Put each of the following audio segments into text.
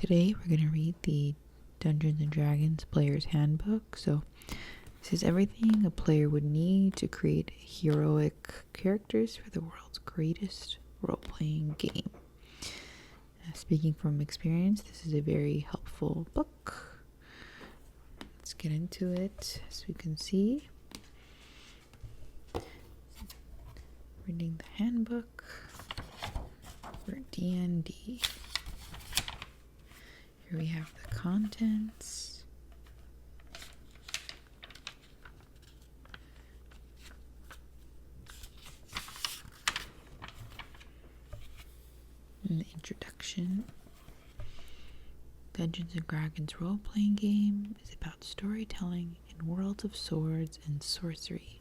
Today we're going to read the Dungeons and Dragons Player's Handbook. So this is everything a player would need to create heroic characters for the world's greatest role-playing game. Speaking from experience, this is a very helpful book. Let's get into it. As we can see, reading the handbook for D&D. Here we have the contents. And the introduction. Dungeons and Dragons role-playing game is about storytelling in worlds of swords and sorcery.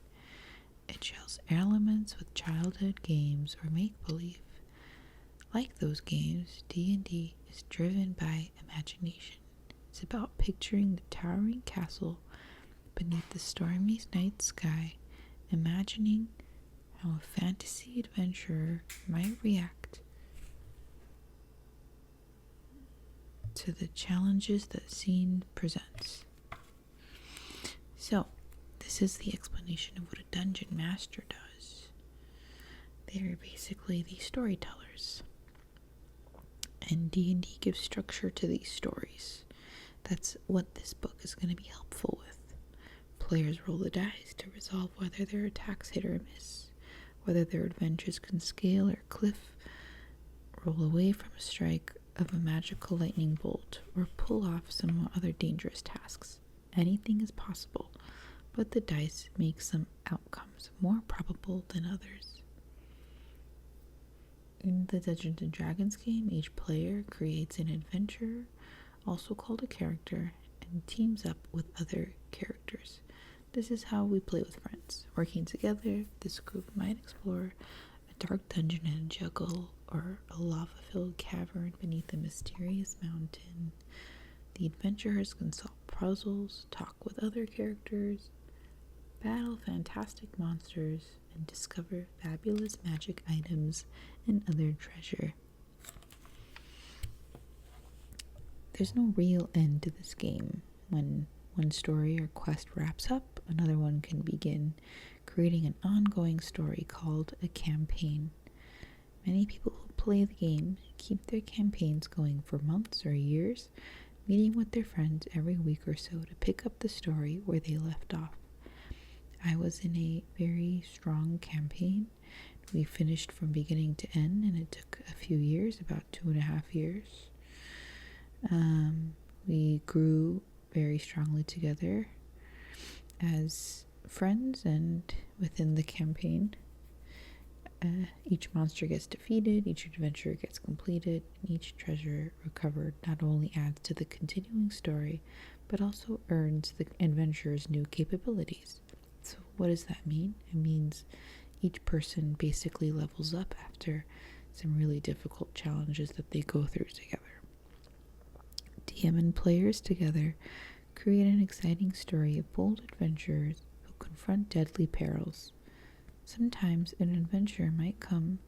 It shares elements with childhood games or make-believe. Like those games, D&D is driven by imagination. It's about picturing the towering castle beneath the stormy night sky, imagining how a fantasy adventurer might react to the challenges that scene presents. So, this is the explanation of what a dungeon master does. They are basically the storytellers. And D&D gives structure to these stories. That's what this book is going to be helpful with. Players roll the dice to resolve whether their attacks hit or miss, whether their adventures can scale or cliff, roll away from a strike of a magical lightning bolt, or pull off some other dangerous tasks. Anything is possible, but the dice make some outcomes more probable than others. In the Dungeons and Dragons game, each player creates an adventurer, also called a character, and teams up with other characters. This is how we play with friends. Working together, this group might explore a dark dungeon in a jungle or a lava-filled cavern beneath a mysterious mountain. The adventurers can solve puzzles, talk with other characters, battle fantastic monsters, and discover fabulous magic items and other treasure. There's no real end to this game. When one story or quest wraps up, another one can begin, creating an ongoing story called a campaign. Many people who play the game keep their campaigns going for months or years, meeting with their friends every week or so to pick up the story where they left off. I was in a very strong campaign. We finished from beginning to end, and it took a few years, about 2.5 years. We grew very strongly together as friends, and within the campaign, each monster gets defeated, each adventure gets completed, and each treasure recovered not only adds to the continuing story, but also earns the adventurer's new capabilities. So what does that mean? It means each person basically levels up after some really difficult challenges that they go through together. DM and players together create an exciting story of bold adventurers who confront deadly perils. Sometimes an adventure might come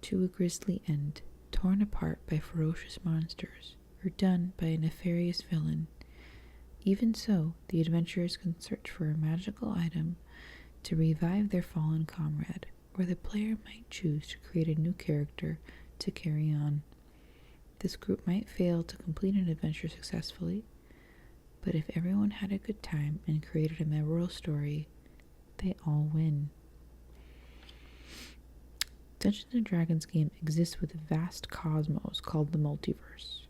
to a grisly end, torn apart by ferocious monsters, or done by a nefarious villain. Even so, the adventurers can search for a magical item to revive their fallen comrade, or the player might choose to create a new character to carry on. This group might fail to complete an adventure successfully, but if everyone had a good time and created a memorable story, they all win. Dungeons and Dragons game exists with a vast cosmos called the multiverse,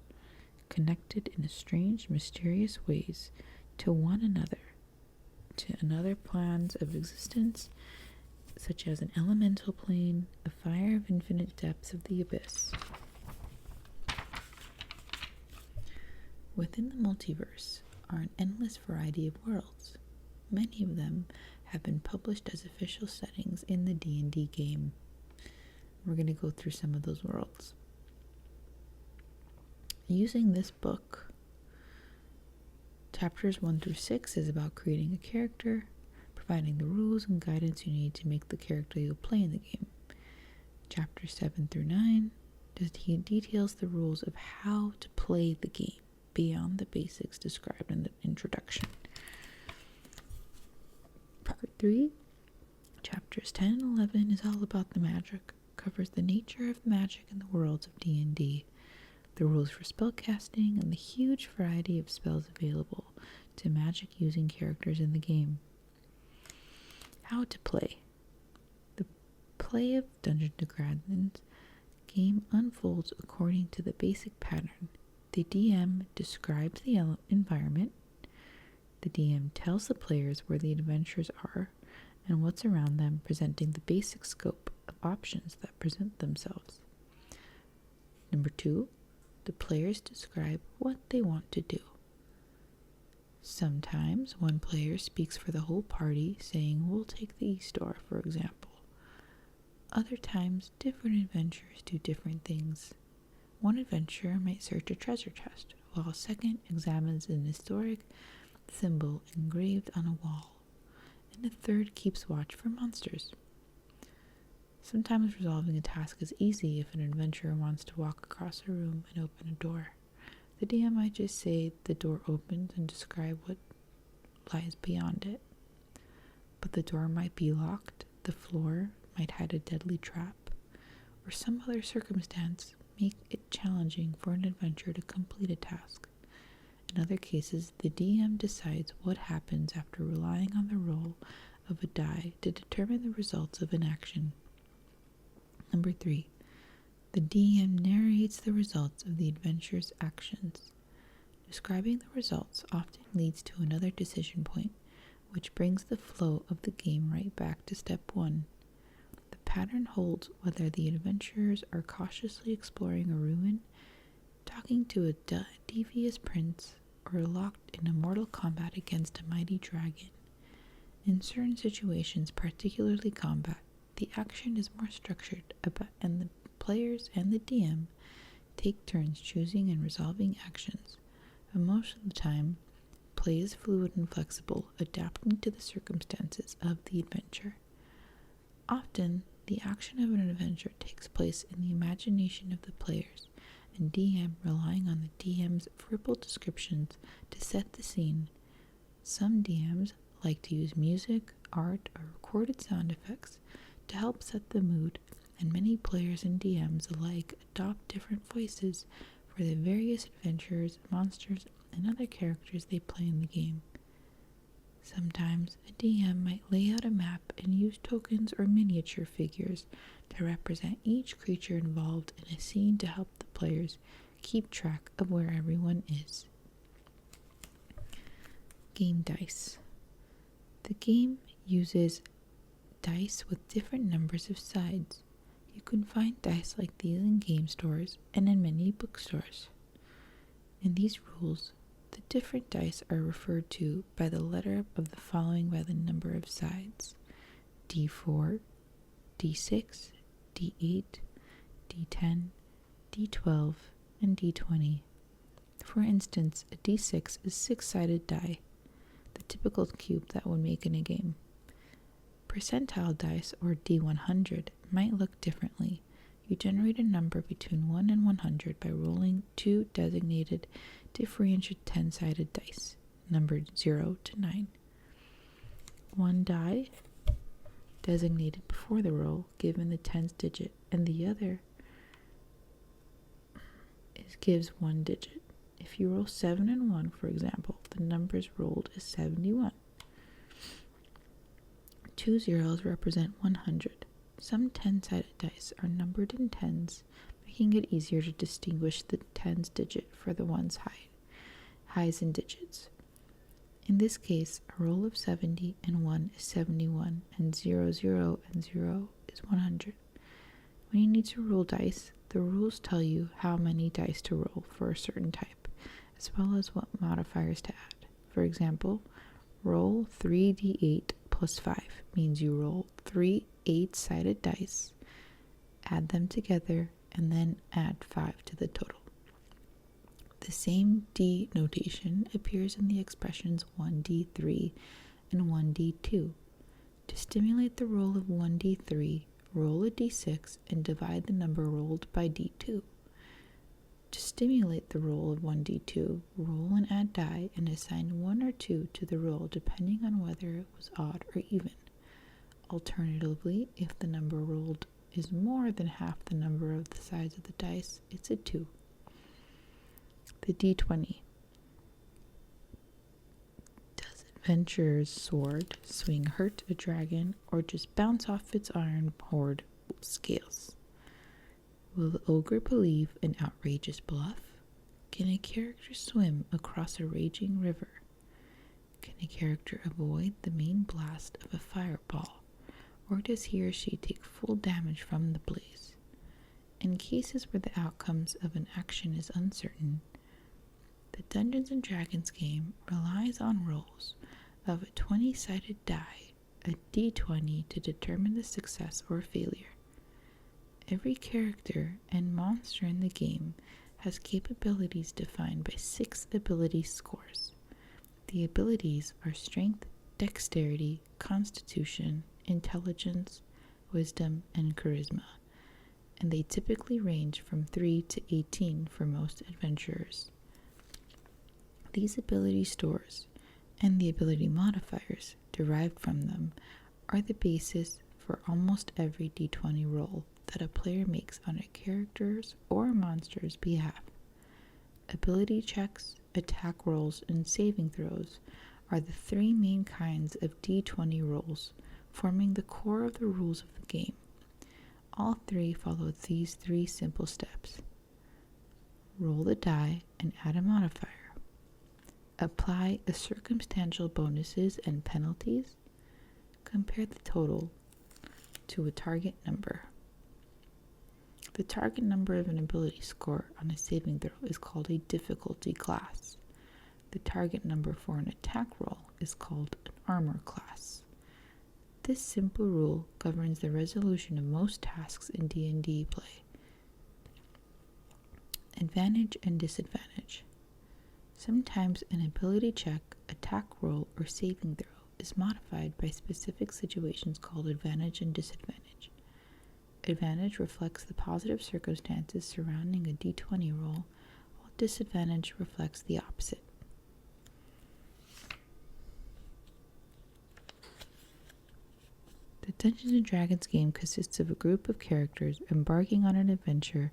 connected in strange, mysterious ways to one another, to another plans of existence, such as an elemental plane, a fire of infinite depths of the abyss. Within the multiverse are an endless variety of worlds. Many of them have been published as official settings in the D&D game. We're going to go through some of those worlds. Using this book, chapters 1 through 6 is about creating a character, providing the rules and guidance you need to make the character you'll play in the game. Chapters 7 through 9 he details the rules of how to play the game beyond the basics described in the introduction. Part 3, chapters 10 and 11 is all about the magic. Covers the nature of magic in the worlds of D&D, the rules for spellcasting, and the huge variety of spells available to magic-using characters in the game. How to play. The play of Dungeons & Dragons game unfolds according to the basic pattern. The DM describes the environment. The DM tells the players where the adventures are and what's around them, presenting the basic scope of options that present themselves. Number 2, the players describe what they want to do. Sometimes one player speaks for the whole party, saying, "We'll take the East Door," for example. Other times, different adventurers do different things. One adventurer might search a treasure chest, while a second examines an historic symbol engraved on a wall, and a third keeps watch for monsters. Sometimes resolving a task is easy if an adventurer wants to walk across a room and open a door. The DM might just say the door opens and describe what lies beyond it. But the door might be locked, the floor might hide a deadly trap, or some other circumstance make it challenging for an adventurer to complete a task. In other cases, the DM decides what happens after relying on the roll of a die to determine the results of an action. Number 3, the DM narrates the results of the adventurer's actions. Describing the results often leads to another decision point, which brings the flow of the game right back to step 1. The pattern holds whether the adventurers are cautiously exploring a ruin, talking to a devious prince, or locked in a mortal combat against a mighty dragon. In certain situations, particularly combat, the action is more structured, and the players and the DM take turns choosing and resolving actions. But most of the time, play is fluid and flexible, adapting to the circumstances of the adventure. Often, the action of an adventure takes place in the imagination of the players, and DM relying on the DM's verbal descriptions to set the scene. Some DMs like to use music, art, or recorded sound effects to help set the mood, and many players and DMs alike adopt different voices for the various adventurers, monsters, and other characters they play in the game. Sometimes a DM might lay out a map and use tokens or miniature figures to represent each creature involved in a scene to help the players keep track of where everyone is. Game dice. The game uses dice with different numbers of sides. You can find dice like these in game stores and in many bookstores. In these rules, the different dice are referred to by the letter of the following by the number of sides: D4, D6, D8, D10, D12, and D20. For instance, a D6 is a 6-sided die, the typical cube that would make in a game. Percentile dice, or D100, might look differently. You generate a number between 1 and 100 by rolling 2 designated differential 10-sided dice, numbered 0 to 9. One die designated before the roll, given the tens digit, and the other gives 1 digit. If you roll 7 and 1, for example, the numbers rolled is 71. 2 zeros represent 100. Some 10-sided dice are numbered in tens, making it easier to distinguish the tens digit for the one's highs and digits. In this case, a roll of 70 and 1 is 71, and 0, 0, and 0 is 100. When you need to roll dice, the rules tell you how many dice to roll for a certain type, as well as what modifiers to add. For example, roll 3d8 plus 5 means you roll 3 8-sided dice, add them together, and then add 5 to the total. The same D notation appears in the expressions 1d3 and 1d2. To stimulate the roll of 1d3, roll a d6 and divide the number rolled by d2. To stimulate the roll of 1d2, roll and add die and assign 1 or 2 to the roll depending on whether it was odd or even. Alternatively, if the number rolled is more than half the number of the size of the dice, it's a 2. The d20. Does adventurer's sword swing hurt a dragon or just bounce off its iron hoard scales? Will the ogre believe an outrageous bluff? Can a character swim across a raging river? Can a character avoid the main blast of a fireball, or does he or she take full damage from the blaze? In cases where the outcomes of an action is uncertain, the Dungeons & Dragons game relies on rolls of a 20-sided die, a d20, to determine the success or failure. Every character and monster in the game has capabilities defined by 6 ability scores. The abilities are Strength, Dexterity, Constitution, Intelligence, Wisdom, and Charisma, and they typically range from 3 to 18 for most adventurers. These ability scores and the ability modifiers derived from them are the basis for almost every d20 roll that a player makes on a character's or monster's behalf. Ability checks, attack rolls, and saving throws are the 3 main kinds of d20 rolls, forming the core of the rules of the game. All 3 follow these 3 simple steps. Roll the die and add a modifier. Apply the circumstantial bonuses and penalties. Compare the total to a target number. The target number of an ability score on a saving throw is called a difficulty class. The target number for an attack roll is called an armor class. This simple rule governs the resolution of most tasks in D&D play. Advantage and disadvantage. Sometimes an ability check, attack roll, or saving throw is modified by specific situations called advantage and disadvantage. Advantage reflects the positive circumstances surrounding a d20 roll, while disadvantage reflects the opposite. The Dungeons & Dragons game consists of a group of characters embarking on an adventure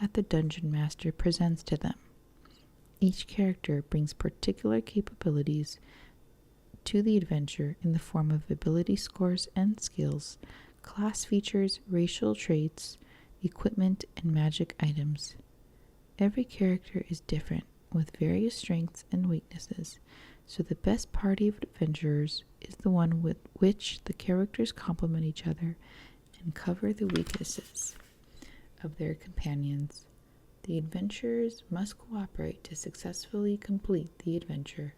that the Dungeon Master presents to them. Each character brings particular capabilities to the adventure in the form of ability scores and skills, class features, racial traits, equipment, and magic items. Every character is different, with various strengths and weaknesses, so the best party of adventurers is the one with which the characters complement each other and cover the weaknesses of their companions. The adventurers must cooperate to successfully complete the adventure.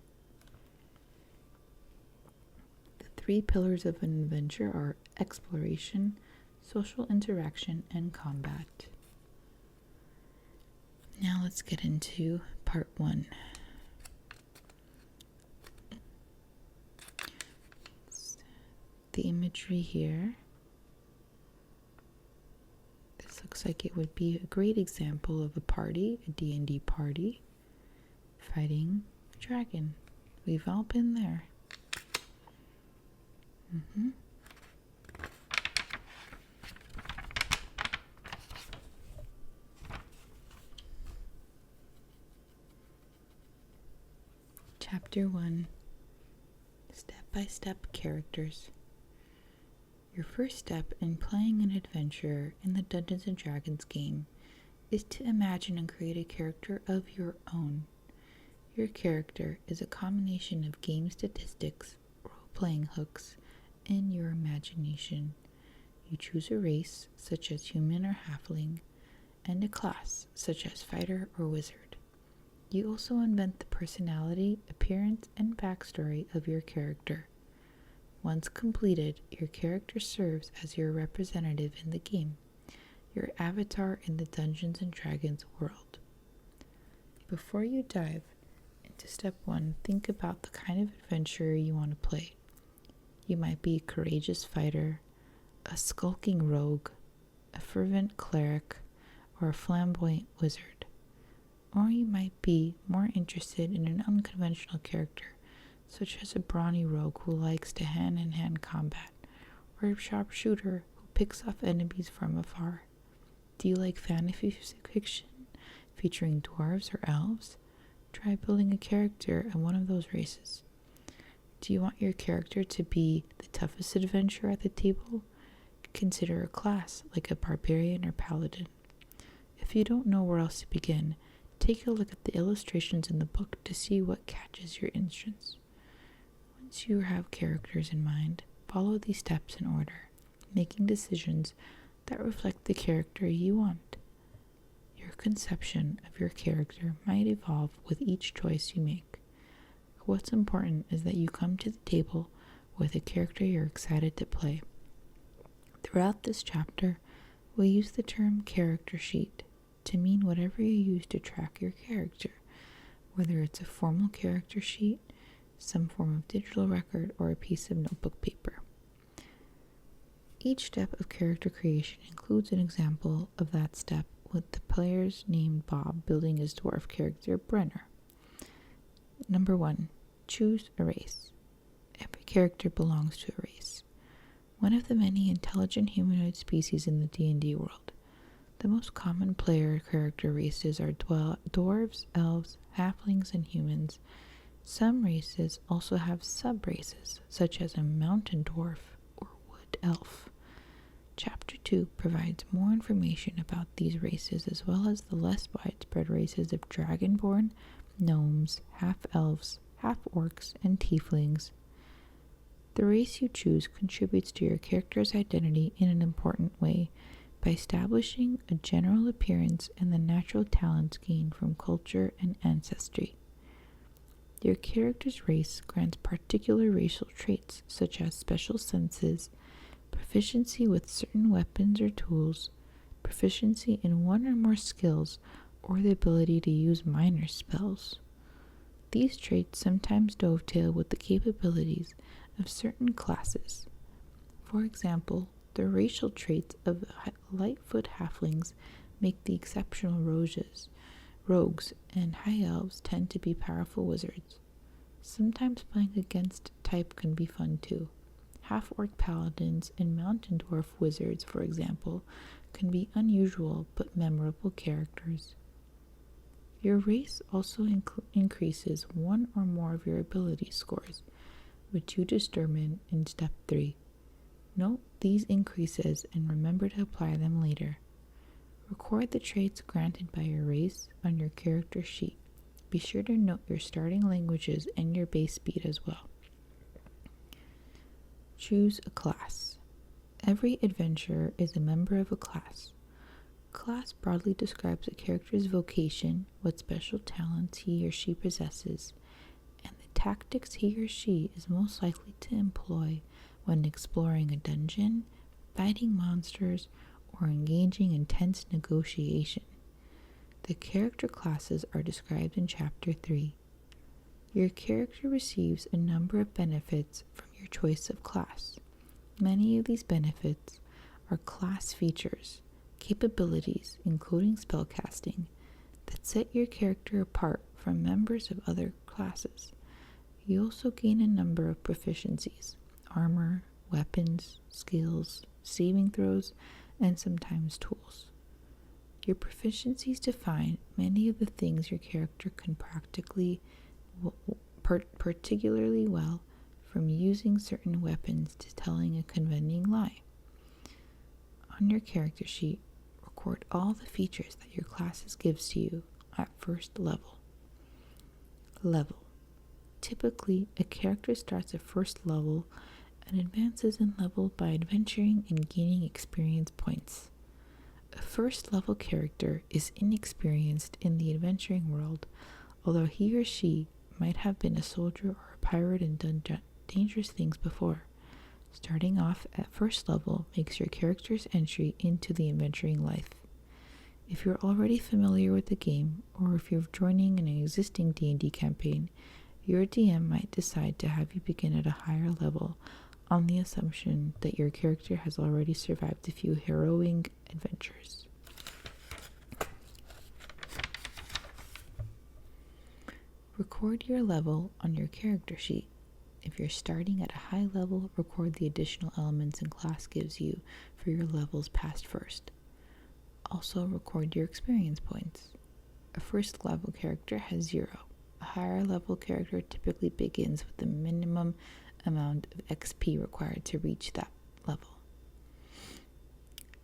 The 3 pillars of an adventure are exploration, social interaction, and combat. Now let's get into part 1. The imagery here. This looks like it would be a great example of a party, a D&D party, fighting a dragon. We've all been there. Chapter 1. Step-by-step characters. Your first step in playing an adventure in the Dungeons & Dragons game is to imagine and create a character of your own. Your character is a combination of game statistics, role-playing hooks, and your imagination. You choose a race, such as human or halfling, and a class, such as fighter or wizard. You also invent the personality, appearance, and backstory of your character. Once completed, your character serves as your representative in the game, your avatar in the Dungeons & Dragons world. Before you dive into step 1, think about the kind of adventurer you want to play. You might be a courageous fighter, a skulking rogue, a fervent cleric, or a flamboyant wizard. Or you might be more interested in an unconventional character, such as a brawny rogue who likes to hand-in-hand combat, or a sharpshooter who picks off enemies from afar. Do you like fantasy fiction featuring dwarves or elves? Try building a character in one of those races. Do you want your character to be the toughest adventurer at the table? Consider a class like a barbarian or paladin. If you don't know where else to begin, take a look at the illustrations in the book to see what catches your interest. Once you have characters in mind, follow these steps in order, making decisions that reflect the character you want. Your conception of your character might evolve with each choice you make. What's important is that you come to the table with a character you're excited to play. Throughout this chapter, we'll use the term character sheet to mean whatever you use to track your character, whether it's a formal character sheet, some form of digital record, or a piece of notebook paper. Each step of character creation includes an example of that step, with the players named Bob building his dwarf character Brenner. Number 1. Choose a race. Every character belongs to a race, one of the many intelligent humanoid species in the D&D world. The most common player character races are dwarves, elves, halflings, and humans. Some races also have sub-races, such as a mountain dwarf or wood elf. Chapter 2 provides more information about these races, as well as the less widespread races of dragonborn, gnomes, half-elves, half-orcs, and tieflings. The race you choose contributes to your character's identity in an important way by establishing a general appearance and the natural talents gained from culture and ancestry. Your character's race grants particular racial traits, such as special senses, proficiency with certain weapons or tools, proficiency in one or more skills, or the ability to use minor spells. These traits sometimes dovetail with the capabilities of certain classes. For example, the racial traits of Lightfoot halflings make the exceptional rogues, and high elves tend to be powerful wizards. Sometimes playing against type can be fun too. Half-orc paladins and mountain dwarf wizards, for example, can be unusual but memorable characters. Your race also increases one or more of your ability scores, which you determine in Step 3. Note these increases and remember to apply them later. Record the traits granted by your race on your character sheet. Be sure to note your starting languages and your base speed as well. Choose a class. Every adventurer is a member of a class. Class broadly describes a character's vocation, what special talents he or she possesses, and the tactics he or she is most likely to employ when exploring a dungeon, fighting monsters, or engaging in tense negotiation. The character classes are described in Chapter 3. Your character receives a number of benefits from your choice of class. Many of these benefits are class features, capabilities, including spellcasting, that set your character apart from members of other classes. You also gain a number of proficiencies: armor, weapons, skills, saving throws, and sometimes tools. Your proficiencies define many of the things your character can particularly well, from using certain weapons to telling a convincing lie. On your character sheet, record all the features that your class gives to you at first level. Level. Typically, a character starts at first level and advances in level by adventuring and gaining experience points. A first level character is inexperienced in the adventuring world, although he or she might have been a soldier or a pirate and done dangerous things before. Starting off at first level makes your character's entry into the adventuring life. If you're already familiar with the game, or if you're joining an existing D&D campaign, your DM might decide to have you begin at a higher level on the assumption that your character has already survived a few harrowing adventures. Record your level on your character sheet. If you're starting at a high level, record the additional elements and class gives you for your levels passed first. Also, record your experience points. A first level character has 0. A higher level character typically begins with the minimum amount of XP required to reach that level.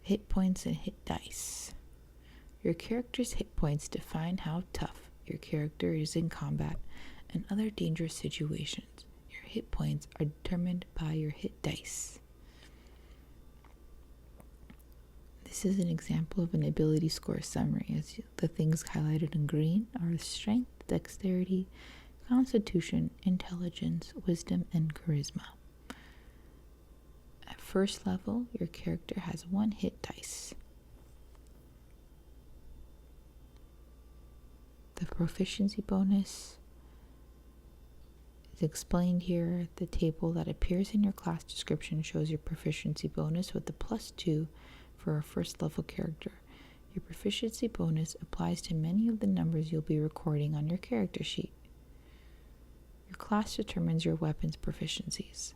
Hit points and hit dice. Your character's hit points define how tough your character is in combat and other dangerous situations. Your hit points are determined by your hit dice. This is an example of an ability score summary, as the things highlighted in green are strength, dexterity, constitution, intelligence, wisdom, and charisma. At first level, your character has 1 hit dice. The proficiency bonus is explained here. The table that appears in your class description shows your proficiency bonus with the +2 for a first level character. Your proficiency bonus applies to many of the numbers you'll be recording on your character sheet. Your class determines your weapons proficiencies.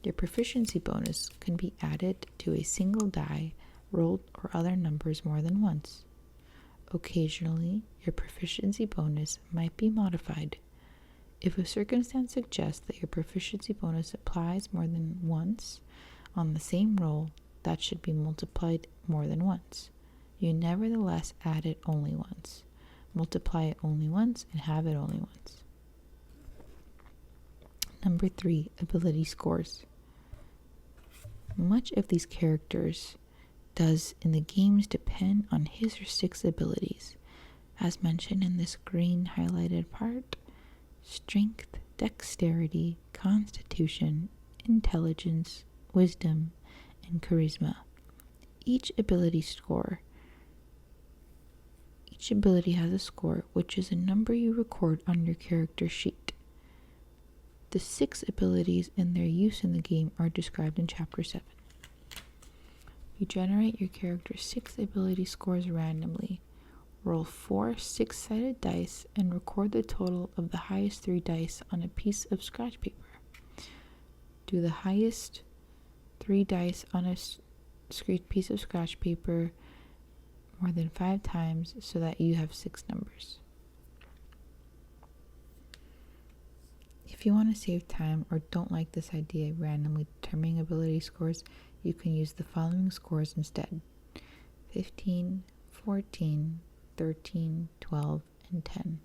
Your proficiency bonus can be added to a single die, rolled, or other numbers more than once. Occasionally, your proficiency bonus might be modified. If a circumstance suggests that your proficiency bonus applies more than once on the same roll, that should be multiplied more than once. You nevertheless add it only once, multiply it only once, and have it only once. Number 3, ability scores. Much of these characters does in the games depend on his or 6 abilities. As mentioned in this green highlighted part, strength, dexterity, constitution, intelligence, wisdom, and charisma. Each ability has a score, which is a number you record on your character sheet. The 6 abilities and their use in the game are described in Chapter 7. You generate your character's 6 ability scores randomly. Roll 4 6-sided dice and record the total of the highest 3 dice on a piece of scratch paper. Do the highest 3 dice on a piece of scratch paper more than 5 times so that you have 6 numbers. If you want to save time or don't like this idea of randomly determining ability scores, you can use the following scores instead: 15, 14, 13, 12, and 10.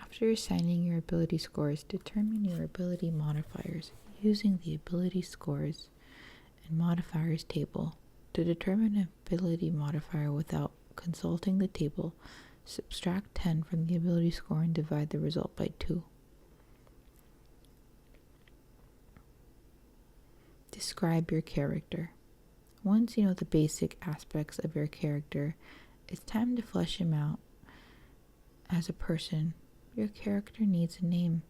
After assigning your ability scores, determine your ability modifiers using the ability scores and modifiers table. To determine an ability modifier without consulting the table, subtract 10 from the ability score and divide the result by 2. Describe your character. Once you know the basic aspects of your character, it's time to flesh him out. As a person, your character needs a name.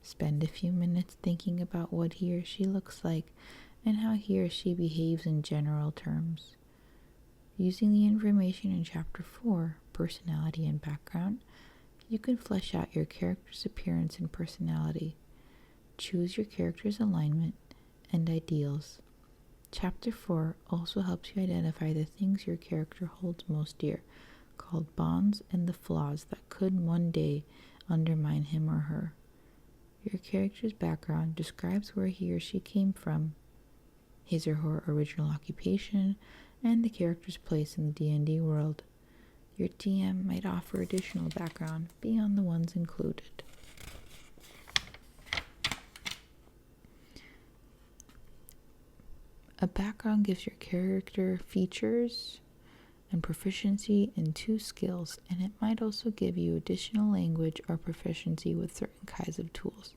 Spend a few minutes thinking about what he or she looks like and how he or she behaves in general terms. Using the information in Chapter 4, Personality and Background, you can flesh out your character's appearance and personality. Choose your character's alignment and ideals. Chapter 4 also helps you identify the things your character holds most dear, called bonds, and the flaws that could one day undermine him or her. Your character's background describes where he or she came from, his or her original occupation, and the character's place in the D&D world. Your DM might offer additional background beyond the ones included. A background gives your character features and proficiency in 2 skills, and it might also give you additional language or proficiency with certain kinds of tools.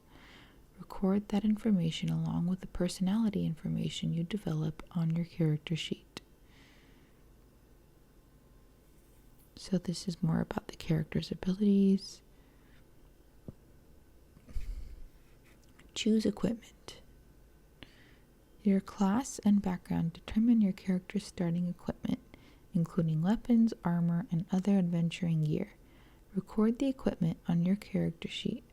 Record that information along with the personality information you develop on your character sheet. So this is more about the character's abilities. Choose equipment. Your class and background determine your character's starting equipment, including weapons, armor, and other adventuring gear. Record the equipment on your character sheet.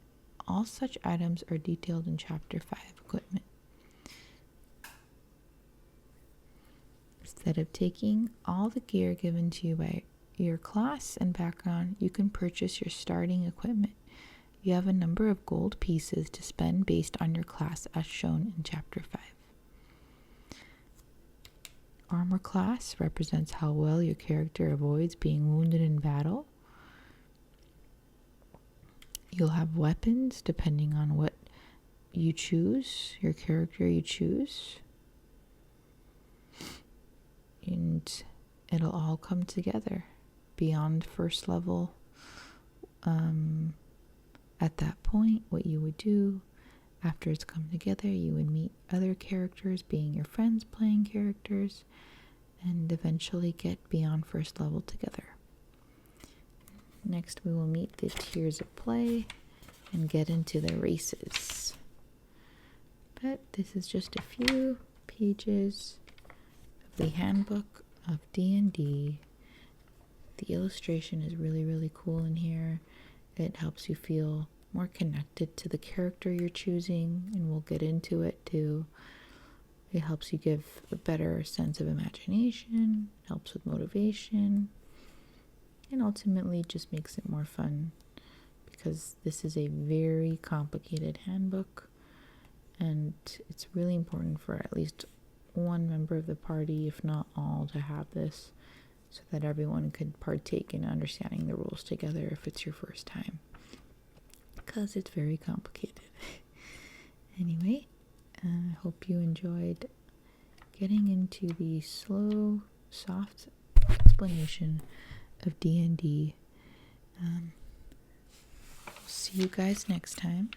All such items are detailed in Chapter 5 Equipment. Instead of taking all the gear given to you by your class and background, you can purchase your starting equipment. You have a number of gold pieces to spend based on your class as shown in Chapter 5. Armor class represents how well your character avoids being wounded in battle. You'll have weapons depending on what you choose, your character you choose. And it'll all come together beyond first level. At that point, what you would do after it's come together, you would meet other characters, being your friends playing characters, and eventually get beyond first level together. Next, we will meet the tiers of play and get into the races. But this is just a few pages of the Handbook of D&D. The illustration is really, really cool in here. It helps you feel more connected to the character you're choosing, and we'll get into it too. It helps you give a better sense of imagination, helps with motivation, and ultimately just makes it more fun, because this is a very complicated handbook, and it's really important for at least one member of the party, if not all, to have this, so that everyone could partake in understanding the rules together if it's your first time, because it's very complicated. Anyway, I hope you enjoyed getting into the slow, soft explanation of D&D. See you guys next time.